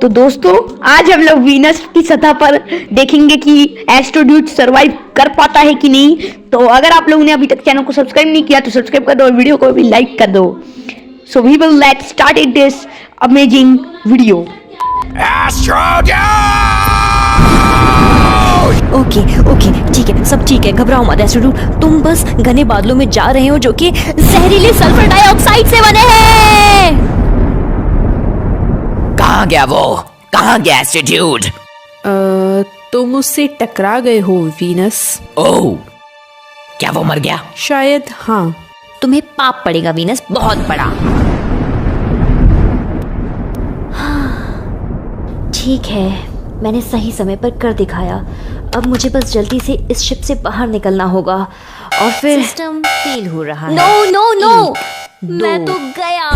तो दोस्तों आज हम लोग वीनस की सतह पर देखेंगे कि एस्ट्रोड्यूड सरवाइव कर पाता है कि नहीं। तो अगर आप लोगों ने अभी तक चैनल को सब्सक्राइब नहीं किया तो सब्सक्राइब कर दो और वीडियो को भी लाइक कर दो। So we will let's start it this amazing video. Okay ठीक है, सब ठीक है, घबराओ मत एस्ट्रोड्यूड। तुम बस घने बादलों में जा रहे हो जो कि जहरीले सल्फर डाइऑक्साइड से बने हैं। कहाँ गया वो? कहाँ गया एस्ट्रोड्यूड? तुम उससे टकरा गए हो वीनस। ओह, क्या वो मर गया? शायद हाँ। तुम्हें पाप पड़ेगा वीनस, बहुत बड़ा। ठीक है, मैंने सही समय पर कर दिखाया। अब मुझे बस जल्दी से इस शिप से बाहर निकलना होगा और फिर सिस्टम फेल हो रहा है। नो, मैं तो गया।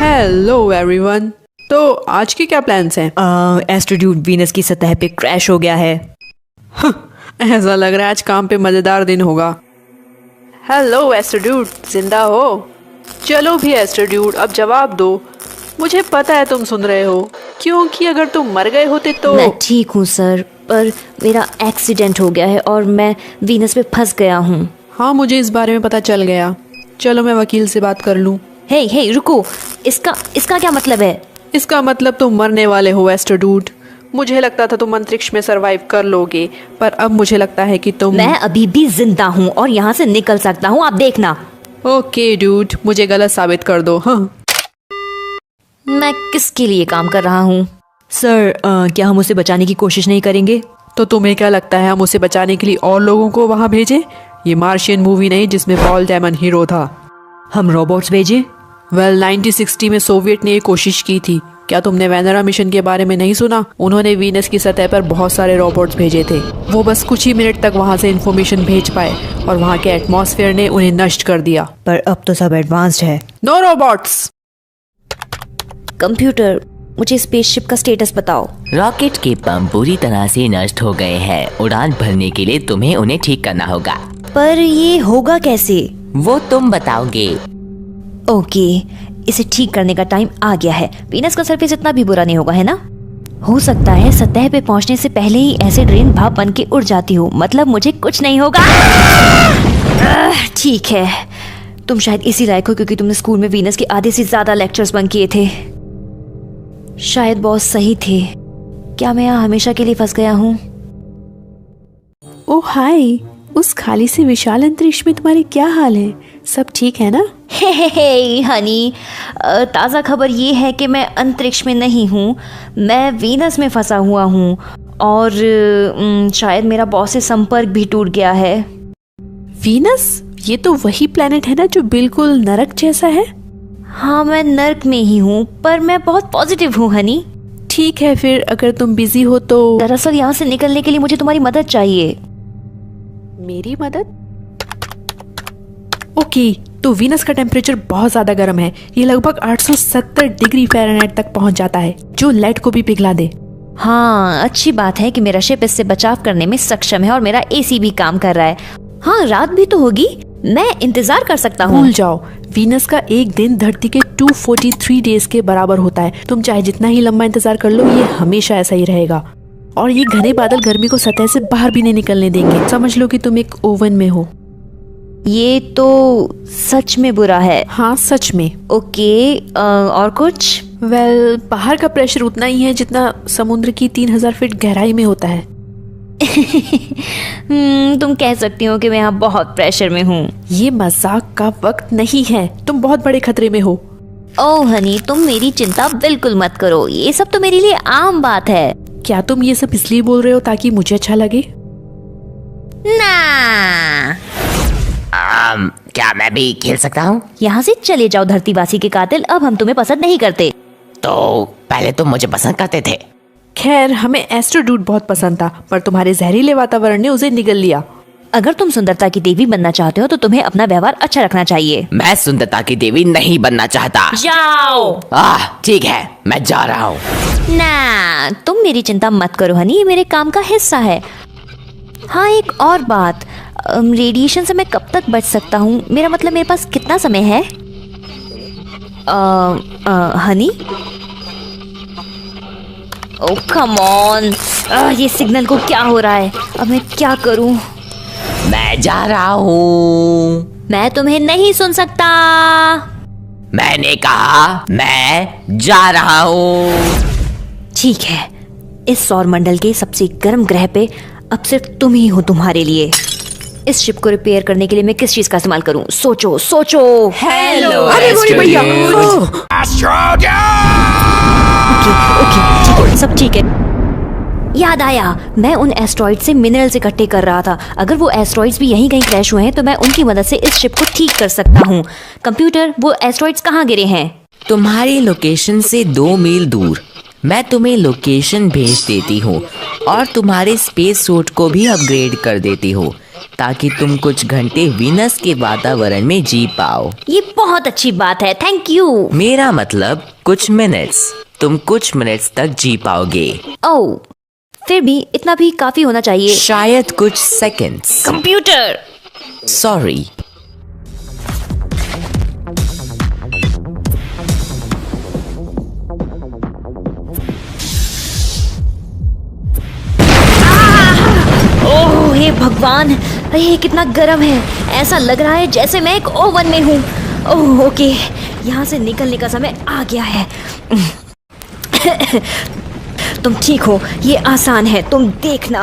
Hello everyone. तो आज के क्या प्लान्स हैं? एस्ट्रोड्यूड वीनस की सतह पे क्रैश हो गया है। ऐसा लग रहा है आज काम पे मजेदार दिन होगा। हेलो एस्ट्रोड्यूड, जिंदा हो? चलो भी एस्ट्रोड्यूड, अब जवाब दो। मुझे पता है तुम सुन रहे हो, क्योंकि अगर तुम मर गए होते तो। मैं ठीक हूँ सर, पर मेरा एक्सीडेंट हो गया है और मैं वीनस पे फंस गया हूँ। हाँ, मुझे इस बारे में पता चल गया। चलो मैं वकील से बात कर लूँ। हे रुको, इसका क्या मतलब है? इसका मतलब तुम मरने वाले हो एस्ट्रोड्यूड। मुझे लगता था तुम अंतरिक्ष में सरवाइव कर लोगे, पर अब मुझे लगता है कि तुम। मैं अभी भी जिंदा हूँ और यहाँ से निकल सकता हूँ, आप देखना। ओके डूड, मुझे गलत साबित कर दो। हाँ, मैं किसके लिए काम कर रहा हूँ? सर, क्या हम उसे बचाने की कोशिश नहीं करेंगे? तो तुम्हें क्या लगता है हम उसे बचाने के लिए और लोगों को वहाँ भेजें? ये मार्शियन मूवी नहीं जिसमें पॉल डैमन हीरो था। हम रोबोट्स भेजें? 1960 में सोवियत ने ये कोशिश की थी। क्या तुमने वेनरा मिशन के बारे में नहीं सुना? उन्होंने वीनस की सतह पर बहुत सारे रोबोट्स भेजे थे। वो बस कुछ ही मिनट तक वहाँ से इंफॉर्मेशन भेज पाए और वहाँ के एटमॉस्फेयर ने उन्हें नष्ट कर दिया। पर अब तो सब एडवांस्ड है। No robots. कंप्यूटर, मुझे स्पेसशिप का स्टेटस बताओ। रॉकेट के पंप पूरी तरह से नष्ट हो गए हैं। उड़ान भरने के लिए तुम्हें उन्हें ठीक करना होगा। पर ये होगा कैसे? वो तुम बताओगे। ओके, इसे ठीक करने का टाइम आ गया है। वीनस का सरफेस इतना भी बुरा नहीं होगा, है ना? हो सकता है सतह पे पहुंचने से पहले ही एसिड रेन भाप बन के उड़ जाती हो, मतलब मुझे कुछ नहीं होगा। ठीक है, तुम शायद इसी लायक हो क्योंकि तुमने स्कूल में वीनस के आधे से ज्यादा लेक्चर्स बंक किए थे। शायद बॉस सही थे। क्या मैं यहाँ हमेशा के लिए फंस गया हूँ? ओह हाय, उस खाली से विशाल अंतरिक्ष में तुम्हारे क्या हाल है? सब ठीक है ना? हे हनी, ताज़ा खबर ये है कि मैं अंतरिक्ष में नहीं हूँ, मैं वीनस में फंसा हुआ हूँ और शायद मेरा बॉस से संपर्क भी टूट गया है। वीनस? ये तो वही प्लेनेट है ना जो बिल्कुल नरक जैसा है? हाँ, मैं नर्क में ही हूँ, पर मैं बहुत पॉजिटिव हूँ हनी। ठीक है, फिर अगर तुम बिजी हो तो। दरअसल यहाँ से निकलने के लिए मुझे तुम्हारी मदद चाहिए। मेरी मदद? ओके, तो वीनस का टेम्परेचर बहुत ज्यादा गर्म है। ये लगभग 870 डिग्री फ़ारेनहाइट तक पहुंच जाता है, जो लेड को भी पिघला दे। हाँ, अच्छी बात है कि मेरा शिप इससे बचाव करने में सक्षम है और मेरा एसी भी काम कर रहा है। हाँ, रात भी तो होगी, मैं इंतजार कर सकता हूँ। भूल जाओ, वीनस का एक दिन धरती के 243 डेज के बराबर होता है। तुम चाहे जितना ही लंबा इंतजार कर लो, ये हमेशा ऐसा ही रहेगा। और ये घने बादल गर्मी को सतह से बाहर भी नहीं निकलने देंगे। समझ लो कि तुम एक ओवन में हो। ये तो सच में बुरा है। हाँ, सच में। ओके, और कुछ? बाहर का प्रेशर उतना ही है जितना समुद्र की 3000 फीट गहराई में होता है। तुम कह सकती हो कि मैं यहाँ बहुत प्रेशर में हूँ। ये मजाक का वक्त नहीं है, तुम बहुत बड़े खतरे में हो। ओह हनी, तुम मेरी चिंता बिल्कुल मत करो, ये सब तो मेरे लिए आम बात है। क्या तुम ये सब इसलिए बोल रहे हो ताकि मुझे अच्छा लगे? ना, क्या मैं भी खेल सकता हूँ? यहाँ से चले जाओ धरतीवासी के कातिल, अब हम तुम्हें पसंद नहीं करते। तो पहले तुम मुझे पसंद करते थे। खैर, हमें एस्ट्रोड्यूड बहुत पसंद था, पर तुम्हारे जहरीले वातावरण ने उसे निगल लिया। अगर तुम सुंदरता की देवी बनना चाहते हो तो तुम्हें अपना व्यवहार अच्छा रखना चाहिए। मैं सुंदरता की देवी नहीं बनना चाहता। जाओ। ठीक है, मैं जा रहा हूँ। ना, तुम मेरी चिंता मत करो हनी, ये मेरे काम का हिस्सा है। हाँ, एक और बात, रेडिएशन से मैं कब तक बच सकता हूँ? मेरा मतलब मेरे पास कितना समय है? हनी? ओह कम ऑन, ये सिग्नल को क्या हो रहा है? अब मैं क्या करूं? मैं जा रहा हूँ। मैं तुम्हें नहीं सुन सकता। मैंने कहा मैं जा रहा हूँ। ठीक है, इस सौरमंडल के सबसे गर्म ग्रह पे अब सिर्फ तुम ही हो तुम्हारे लिए। इस शिप को रिपेयर करने के लिए मैं किस चीज का इस्तेमाल करूं? सोचो सोचो। हेलो अरे गोरी भैया, ओके ठीक है, सब ठीक है। याद आया, मैं उन एस्ट्रॉइड से मिनरल्स इकट्ठे कर रहा था। अगर वो एस्ट्रॉइड्स भी यहीं कहीं क्रैश हुए हैं तो मैं उनकी मदद से इस शिप को ठीक कर सकता हूँ। कंप्यूटर, वो एस्ट्रॉइड्स कहाँ गिरे हैं? तुम्हारी लोकेशन से 2 मील दूर। मैं तुम्हें लोकेशन भेज देती हूँ और तुम्हारे स्पेस सूट को भी अपग्रेड कर देती हूँ ताकि तुम कुछ घंटे वीनस के वातावरण में जी पाओ। ये बहुत अच्छी बात है, थैंक यू। मेरा मतलब कुछ मिनट्स। तुम कुछ मिनट्स तक जी पाओगे। ओह, फिर भी इतना भी काफी होना चाहिए। शायद कुछ सेकंड्स। Computer, sorry. ओह हे भगवान, ये कितना गर्म है। ऐसा लग रहा है जैसे मैं एक ओवन में हूँ। ओह ओके, यहाँ से निकलने का समय आ गया है। तुम ठीक हो, ये आसान है, तुम देखना।